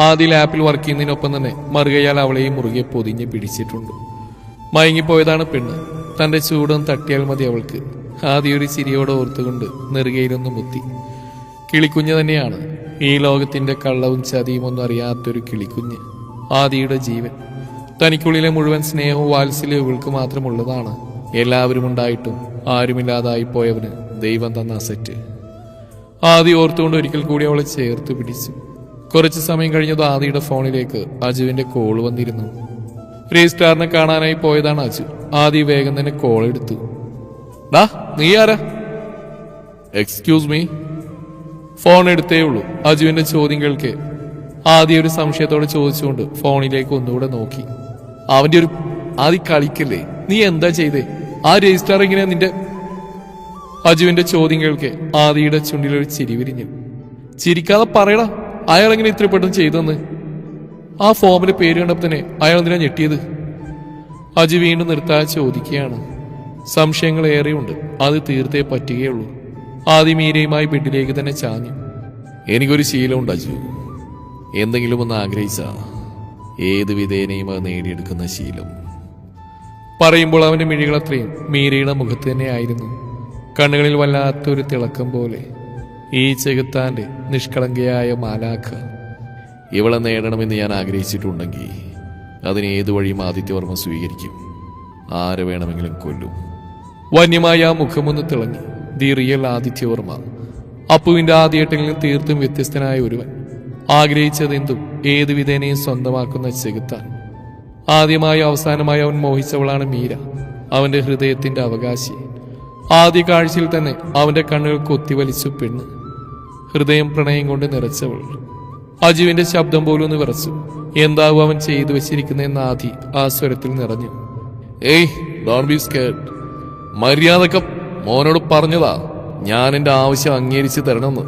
ആദ്യ ലാപ്പിൽ വർക്ക് ചെയ്യുന്നതിനൊപ്പം തന്നെ മറുകയാൽ അവളെയും മുറുകെ പൊതിഞ്ഞ് പിടിച്ചിട്ടുണ്ട്. മയങ്ങിപ്പോയതാണ് പെണ്ണ്. തന്റെ ചൂടൊന്നും തട്ടിയാൽ മതി അവൾക്ക്. ആദ്യ ഒരു ചിരിയോടെ ഓർത്തുകൊണ്ട് നെറുകയിലൊന്ന് മുത്തി. കിളിക്കുഞ്ഞ് തന്നെയാണ്. ഈ ലോകത്തിന്റെ കള്ളവും ചതിയും ഒന്നും അറിയാത്തൊരു കിളിക്കുഞ്ഞ്. ആദിയുടെ ജീവൻ. തനിക്കുള്ളിലെ മുഴുവൻ സ്നേഹവും വാത്സല്യവും ഇവൾക്ക് മാത്രമുള്ളതാണ്. എല്ലാവരും ഉണ്ടായിട്ടും ആരുമില്ലാതായി പോയവന് ദൈവം തന്ന അസറ്റ്. ആദി ഓർത്തുകൊണ്ട് ഒരിക്കൽ കൂടി അവളെ ചേർത്ത് പിടിച്ചു. കുറച്ചു സമയം കഴിഞ്ഞത് ആദിയുടെ ഫോണിലേക്ക് അജുവിന്റെ കോൾ വന്നിരുന്നു. രജിസ്ട്രാറിനെ കാണാനായി പോയതാണ് അജു. ആദി വേഗം തന്നെ കോൾ എടുത്തു. ഡാ, നീ ആരാ? Excuse me. ഫോൺ എടുത്തേ ഉള്ളൂ. അജുവിന്റെ ചോദ്യം കേൾക്കെ ആദ്യ ഒരു സംശയത്തോടെ ചോദിച്ചുകൊണ്ട് ഫോണിലേക്ക് ഒന്നുകൂടെ നോക്കി. അവന്റെ ഒരു ആദ്യ കളിക്കല്ലേ, നീ എന്താ ചെയ്തേ? ആ രജിസ്ട്രാർ എങ്ങനെയാ നിന്റെ? അജുവിന്റെ ചോദ്യം കേൾക്കെ ആദിയുടെ ചുണ്ടിലൊരു ചിരി വിരിഞ്ഞു. ചിരിക്കാതെ പറയടാ, അയാൾ എങ്ങനെ ഇത്ര പെട്ടെന്ന് ചെയ്തെന്ന്? ആ ഫോമിന്റെ പേര് കണ്ടപ്പോൾ തന്നെ അയാൾ എന്തിനാ ഞെട്ടിയത്? അജു വീണ്ടും നിർത്താതെ ചോദിക്കുകയാണ്. സംശയങ്ങൾ ഏറെയുണ്ട്, അത് തീർത്തേ പറ്റുകയുള്ളൂ. ആദ്യം മീരയുമായി ബെഡിലേക്ക് തന്നെ ചാഞ്ഞു. എനിക്കൊരു ശീലമുണ്ട് അജു, എന്തെങ്കിലും ഒന്ന് ആഗ്രഹിച്ച ഏത് വിധേനയും അത് നേടിയെടുക്കുന്ന ശീലം. പറയുമ്പോൾ അവന്റെ മിഴികൾ അത്രയും മീരയുടെ മുഖത്ത് തന്നെയായിരുന്നു. കണ്ണുകളിൽ വല്ലാത്തൊരു തിളക്കം പോലെ. ഈ ചെകുത്താന്റെ നിഷ്കളങ്കയായ മാലാഖ. ഇവളെ നേടണമെന്ന് ഞാൻ ആഗ്രഹിച്ചിട്ടുണ്ടെങ്കിൽ അതിന് ഏതു വഴിയും ആദിത്യവർമ്മ സ്വീകരിക്കും. ആരെ വേണമെങ്കിലും കൊല്ലും. വന്യമായ ആ മുഖമൊന്ന് തിളങ്ങി. The real Aditya Varma. അപ്പുവിന്റെ ആദ്യേട്ടനിൽ നിന്ന് തീർത്തും വ്യത്യസ്തനായ ഒരുവൻ. ആഗ്രഹിച്ചതെന്തും ഏതു വിധേനയും സ്വന്തമാക്കുന്ന ചെകുത്താൻ. ആദ്യമായി അവസാനമായി അവൻ മോഹിച്ചവളാണ് മീര, അവന്റെ ഹൃദയത്തിന്റെ അവകാശി. ആദ്യ കാഴ്ചയിൽ തന്നെ അവന്റെ കണ്ണുകൾ കൊത്തിവലിച്ചു പെണ്ണ്. ഹൃദയം പ്രണയം കൊണ്ട് നിറച്ചവൾ. അജുവിന്റെ ശബ്ദം പോലും ഒന്ന് വിറച്ചു. എന്താവും അവൻ ചെയ്തു വെച്ചിരിക്കുന്നതെന്ന് ആദി ആ സ്വരത്തിൽ നിറഞ്ഞു. ഏയ്, ഡോണ്ട് ബി സ്കേർഡ്. മര്യാദക്ക മോനോട് പറഞ്ഞതാ ഞാൻ എന്റെ ആവശ്യം അംഗീകരിച്ച് തരണമെന്ന്.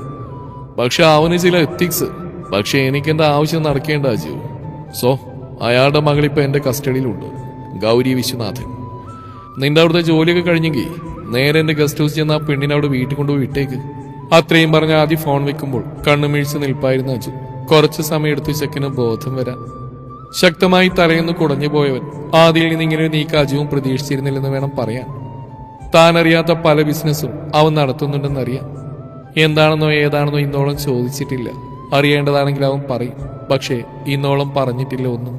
പക്ഷെ അവന് ചില എത്തിക്സ്. പക്ഷെ എനിക്ക് എന്റെ ആവശ്യം നടക്കേണ്ട അജു. സോ അയാളുടെ മകളിപ്പോ എന്റെ കസ്റ്റഡിയിലുണ്ട്, ഗൗരി വിശ്വനാഥൻ. നിന്റെ അവിടുത്തെ ജോലിയൊക്കെ കഴിഞ്ഞെങ്കിൽ നേരെ എന്റെ ഗസ്റ്റ് ഹൗസ് ചെന്ന് ആ പെണ്ണിനെ അവിടെ വീട്ടിൽ കൊണ്ടുപോയി വിട്ടേക്ക്. അത്രയും പറഞ്ഞ ആദ്യം ഫോൺ വെക്കുമ്പോൾ കണ്ണുമീഴ്ച നിൽപ്പായിരുന്നു അജു. കുറച്ചു സമയം എടുത്ത് ചെക്കിന് ബോധം വരാൻ. ശക്തമായി തലയെന്ന് കുടഞ്ഞു പോയവൻ ആദ്യയിൽ നിന്ന് ഇങ്ങനെ നീക്ക അജുവും പ്രതീക്ഷിച്ചിരുന്നില്ലെന്ന് വേണം പറയാൻ. താൻ അറിയാത്ത പല ബിസിനസ്സും അവൻ നടത്തുന്നുണ്ടെന്നറിയാം. എന്താണെന്നോ ഏതാണെന്നോ ഇന്നോളം ചോദിച്ചിട്ടില്ല. അറിയേണ്ടതാണെങ്കിൽ അവൻ പറയും. പക്ഷേ ഇന്നോളം പറഞ്ഞിട്ടില്ല ഒന്നും.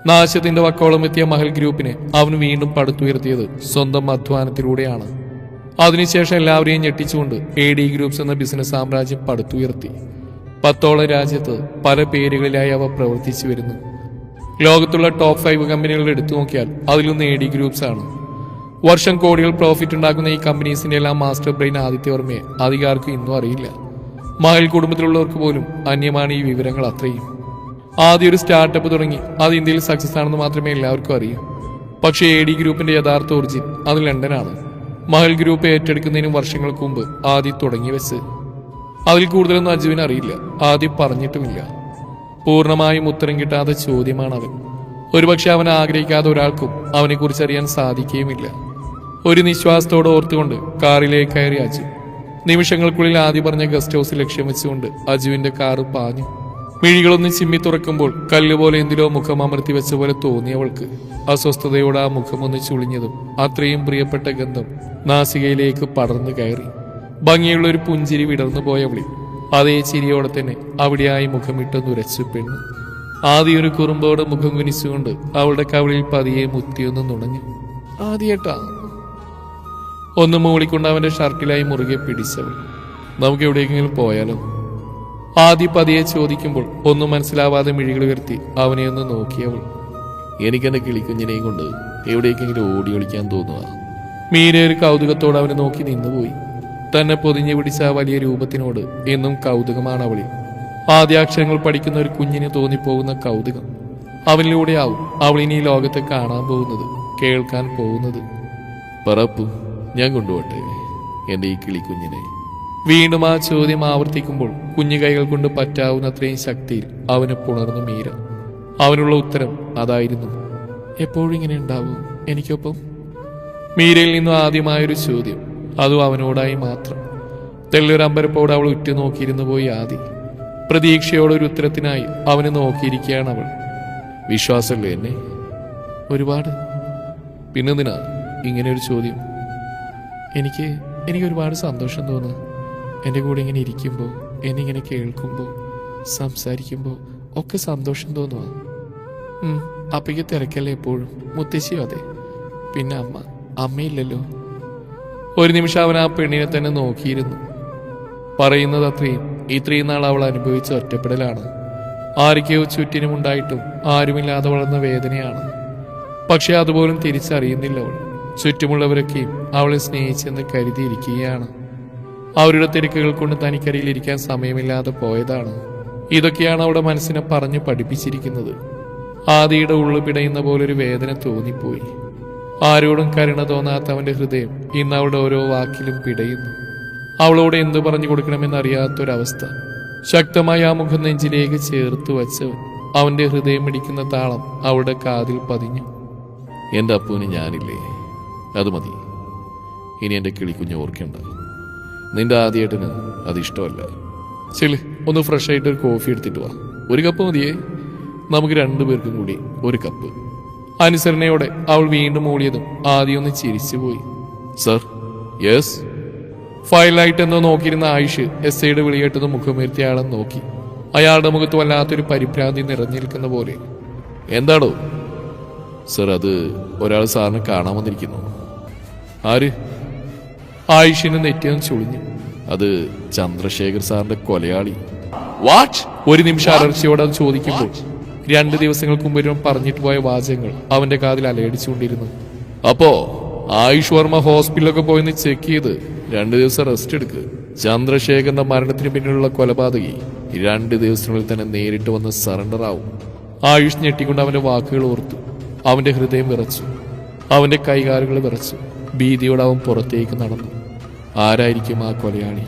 നാശത്തിന്റെ വക്കോളം എത്തിയ മഹൽ ഗ്രൂപ്പിനെ അവൻ വീണ്ടും പടുത്തുയർത്തിയത് സ്വന്തം അധ്വാനത്തിലൂടെയാണ്. അതിനുശേഷം എല്ലാവരെയും ഞെട്ടിച്ചുകൊണ്ട് AD ഗ്രൂപ്പ്സ് എന്ന ബിസിനസ് സാമ്രാജ്യം പടുത്തുയർത്തി. 10ഓളം രാജ്യത്ത് പല പേരുകളിലായി അവ പ്രവർത്തിച്ചു വരുന്നു. ലോകത്തുള്ള ടോപ്പ് 5 കമ്പനികൾ എടുത്തു നോക്കിയാൽ അതിലൊന്ന് AD ഗ്രൂപ്പ്സ് ആണ്. വർഷം കോടികൾ പ്രോഫിറ്റ് ഉണ്ടാക്കുന്ന ഈ കമ്പനീസിന്റെ എല്ലാം മാസ്റ്റർ ബ്രെയിൻ ആദിത്യവർമ്മയെ അധികാർക്കും ഇന്നും അറിയില്ല. മഹൽ കുടുംബത്തിലുള്ളവർക്ക് പോലും അന്യമാണ് ഈ വിവരങ്ങൾ അത്രയും. ആദ്യം ഒരു സ്റ്റാർട്ടപ്പ് തുടങ്ങി അത് ഇന്ത്യയിൽ സക്സസ് ആണെന്ന് മാത്രമേ എല്ലാവർക്കും അറിയൂ. പക്ഷേ AD ഗ്രൂപ്പിന്റെ യഥാർത്ഥ ഒറിജിൻ അത് ലണ്ടനാണ്. മഹൽ ഗ്രൂപ്പ് ഏറ്റെടുക്കുന്നതിനും വർഷങ്ങൾക്ക് മുമ്പ് ആദ്യം തുടങ്ങി വെച്ച്. അതിൽ കൂടുതലൊന്നും അജുവിന് അറിയില്ല, ആദ്യം പറഞ്ഞിട്ടുമില്ല. പൂർണ്ണമായും ഉത്തരം കിട്ടാത്ത ചോദ്യമാണ് അവൻ. ഒരുപക്ഷെ അവൻ ആഗ്രഹിക്കാതെ ഒരാൾക്കും അവനെക്കുറിച്ച് അറിയാൻ സാധിക്കുകയുമില്ല. ഒരു നിശ്വാസത്തോടെ ഓർത്തുകൊണ്ട് കാറിലേക്ക് കയറി അജു. നിമിഷങ്ങൾക്കുള്ളിൽ ആദ്യം പറഞ്ഞ ഗസ്റ്റ് ഹൗസ് ലക്ഷ്യം വെച്ചുകൊണ്ട് അജുവിന്റെ കാറ് പാഞ്ഞു. മിഴികളൊന്ന് ചിമ്മി തുറക്കുമ്പോൾ കല്ലുപോലെ എന്തിലോ മുഖം അമർത്തി വെച്ച പോലെ തോന്നിയവൾക്ക്. അസ്വസ്ഥതയോടെ ആ മുഖമൊന്ന് ചുളിഞ്ഞതും അത്രയും പ്രിയപ്പെട്ട ഗന്ധം നാസികയിലേക്ക് പടർന്നു കയറി. ഭംഗിയുള്ള ഒരു പുഞ്ചിരി വിടർന്നു പോയവളിൽ അതേ ചിരിയോടെ തന്നെ അവിടെയായി മുഖമിട്ടൊന്നുരച്ചു പെണ്ണു. ആദ്യ ഒരു കുറുമ്പോടെ മുഖം കുനിച്ചുകൊണ്ട് അവളുടെ കവിളിൽ പതിയെ മുത്തിയൊന്ന് നുണഞ്ഞു. ആദ്യേട്ടാ ഒന്ന് മൂളിക്കൊണ്ട് അവന്റെ ഷർട്ടിലായി മുറുകെ പിടിച്ചവൾ. നമുക്ക് എവിടേക്കെങ്കിലും പോയാലോ? ആദ്യ പതിയെ ചോദിക്കുമ്പോൾ ഒന്നും മനസ്സിലാവാതെ മിഴികൾ ഉയർത്തി അവനെ ഒന്ന് നോക്കിയവൾ. എനിക്കെന്റെ കിളിക്കുഞ്ഞിനെയും കൊണ്ട് എവിടേക്കെങ്കിലും ഓടി ഒളിക്കാൻ തോന്നുക. മീര ഒരു കൗതുകത്തോടെ അവനെ നോക്കി നിന്നുപോയി. തന്നെ പൊതിഞ്ഞു പിടിച്ച ആ വലിയ രൂപത്തിനോട് എന്നും കൗതുകമാണ് അവളിൽ. ആദ്യാക്ഷരങ്ങൾ പഠിക്കുന്ന ഒരു കുഞ്ഞിന് തോന്നിപ്പോകുന്ന കൗതുകം. അവനിലൂടെയാവും അവൾ ഇനി ലോകത്തെ കാണാൻ പോകുന്നത്, കേൾക്കാൻ പോകുന്നത്. പറപ്പും ഞാൻ കൊണ്ടുപോട്ടെ എന്റെ ഈ കിളിക്കുഞ്ഞിനെ. വീണ്ടും ആ ചോദ്യം ആവർത്തിക്കുമ്പോൾ കുഞ്ഞു കൈകൾ കൊണ്ട് പറ്റാവുന്നത്രയും ശക്തിയിൽ അവന് പുണർന്നു മീര. അവനുള്ള ഉത്തരം അതായിരുന്നു. എപ്പോഴും ഇങ്ങനെ ഉണ്ടാവും എനിക്കൊപ്പം? മീരയിൽ നിന്നും ആദ്യമായൊരു ചോദ്യം, അതും അവനോടായി മാത്രം. തെല്ലൊരമ്പരപ്പോടെ അവൾ ഉറ്റുനോക്കിയിരുന്നു പോയി ആദി. പ്രതീക്ഷയോടൊരു ഉത്തരത്തിനായി അവനെ നോക്കിയിരിക്കുകയാണ് അവൾ. വിശ്വാസമല്ലേ എന്നെ? ഒരുപാട്. പിന്നെന്തിനാ ഇങ്ങനെ ഒരു ചോദ്യം? എനിക്ക് ഒരുപാട് സന്തോഷം തോന്നുന്നു. എൻ്റെ കൂടെ ഇങ്ങനെ ഇരിക്കുമ്പോൾ, എന്നിങ്ങനെ കേൾക്കുമ്പോൾ, സംസാരിക്കുമ്പോൾ ഒക്കെ സന്തോഷം തോന്നുക. അപ്പയ്ക്ക് തിരക്കല്ലേ എപ്പോഴും? മുത്തശ്ശിയോ? അതെ. പിന്നെ അമ്മയില്ലല്ലോ. ഒരു നിമിഷം അവൻ ആ പെണ്ണിനെ തന്നെ നോക്കിയിരുന്നു. പറയുന്നത് ഇത്രയും നാൾ അവൾ അനുഭവിച്ച ഒറ്റപ്പെടലാണ്. ആരൊക്കെയോ ചുറ്റിനുമുണ്ടായിട്ടും ആരുമില്ലാതെ വളർന്ന വേദനയാണ്. പക്ഷെ അതുപോലും തിരിച്ചറിയുന്നില്ല അവൾ. ചുറ്റുമുള്ളവരൊക്കെയും അവളെ സ്നേഹിച്ചെന്ന് കരുതിയിരിക്കുകയാണ്. അവരുടെ തിരക്കുകൾ കൊണ്ട് തനിക്കരിയിലിരിക്കാൻ സമയമില്ലാതെ പോയതാണ്. ഇതൊക്കെയാണ് അവളുടെ മനസ്സിനെ പറഞ്ഞു പഠിപ്പിച്ചിരിക്കുന്നത്. ആദിയുടെ ഉള്ളു പിടയുന്ന പോലൊരു വേദന തോന്നിപ്പോയി. ആരോടും കരുണ തോന്നാത്ത അവന്റെ ഹൃദയം ഇന്ന് അവളുടെ ഓരോ വാക്കിലും പിടയുന്നു. അവളോട് എന്തു പറഞ്ഞു കൊടുക്കണമെന്നറിയാത്തൊരവസ്ഥ. ശക്തമായി ആ മുഖം നെഞ്ചിലേക്ക് ചേർത്ത് വച്ചവൻ അവന്റെ ഹൃദയം മിടിക്കുന്ന താളം അവളുടെ കാതിൽ പതിഞ്ഞു. എന്റെ അപ്പുവിന് ഞാനില്ലേ, അത് മതി. ഇനി എന്റെ കിളിക്കുഞ്ഞ് ഓർക്കേണ്ട. നിന്റെ ആദ്യേട്ടന് അതിഷ്ടമല്ല. ചെല്, ഒന്ന് ഫ്രഷ് ആയിട്ട് ഒരു കോഫി എടുത്തിട്ട് വാ. ഒരു കപ്പ് മതിയേ? നമുക്ക് 2 പേർക്കും കൂടി ഒരു കപ്പ്. അനുസരണയോടെ അവൾ വീണ്ടും മൂളിയതും ആദ്യം ഒന്ന് ചിരിച്ചുപോയി. സർ. യെസ്. ഫയലായിട്ട് എന്തോ നോക്കിയിരുന്ന ആയുഷ് എസ്ഐയുടെ വിളിയേട്ടത് മുഖമുയർത്തി അയാളെ നോക്കി. അയാളുടെ മുഖത്ത് വല്ലാത്തൊരു പരിഭ്രാന്തി നിറഞ്ഞിരിക്കുന്ന പോലെ. എന്താടോ? സർ, അത് ഒരാൾ സാറിനെ കാണാൻ വന്നിരിക്കുന്നു. ആര്? ആയുഷിന് നെറ്റിയും ചുളിഞ്ഞു. അത് ചന്ദ്രശേഖർ സാറിന്റെ കൊലയാളി. വാട്ട്? ഒരു നിമിഷം അലർച്ചയോടെ അത് ചോദിക്കുമ്പോൾ 2 ദിവസങ്ങൾക്ക് മുമ്പ് പറഞ്ഞിട്ട് പോയ വാചകങ്ങൾ അവന്റെ കാതിൽ അലയടിച്ചുകൊണ്ടിരുന്നു. അപ്പോ ആയുഷ് വർമ്മ ഹോസ്പിറ്റലൊക്കെ പോയിന്ന് ചെക്ക് ചെയ്ത് 2 ദിവസം റെസ്റ്റ് എടുക്ക്. ചന്ദ്രശേഖരന്റെ മരണത്തിന് പിന്നിലുള്ള കൊലപാതകി 2 ദിവസത്തിനുള്ളിൽ തന്നെ നേരിട്ട് വന്ന് സറണ്ടർ ആവും. ആയുഷ് ഞെട്ടിക്കൊണ്ട് അവന്റെ വാക്കുകൾ ഓർത്തു. അവന്റെ ഹൃദയം വിറച്ചു. അവന്റെ കൈകാലുകൾ വിറച്ചു. ഭീതിയോടെ അവൻ പുറത്തേക്ക് നടന്നു. ആരായിരിക്കും ആ കൊലയാളി?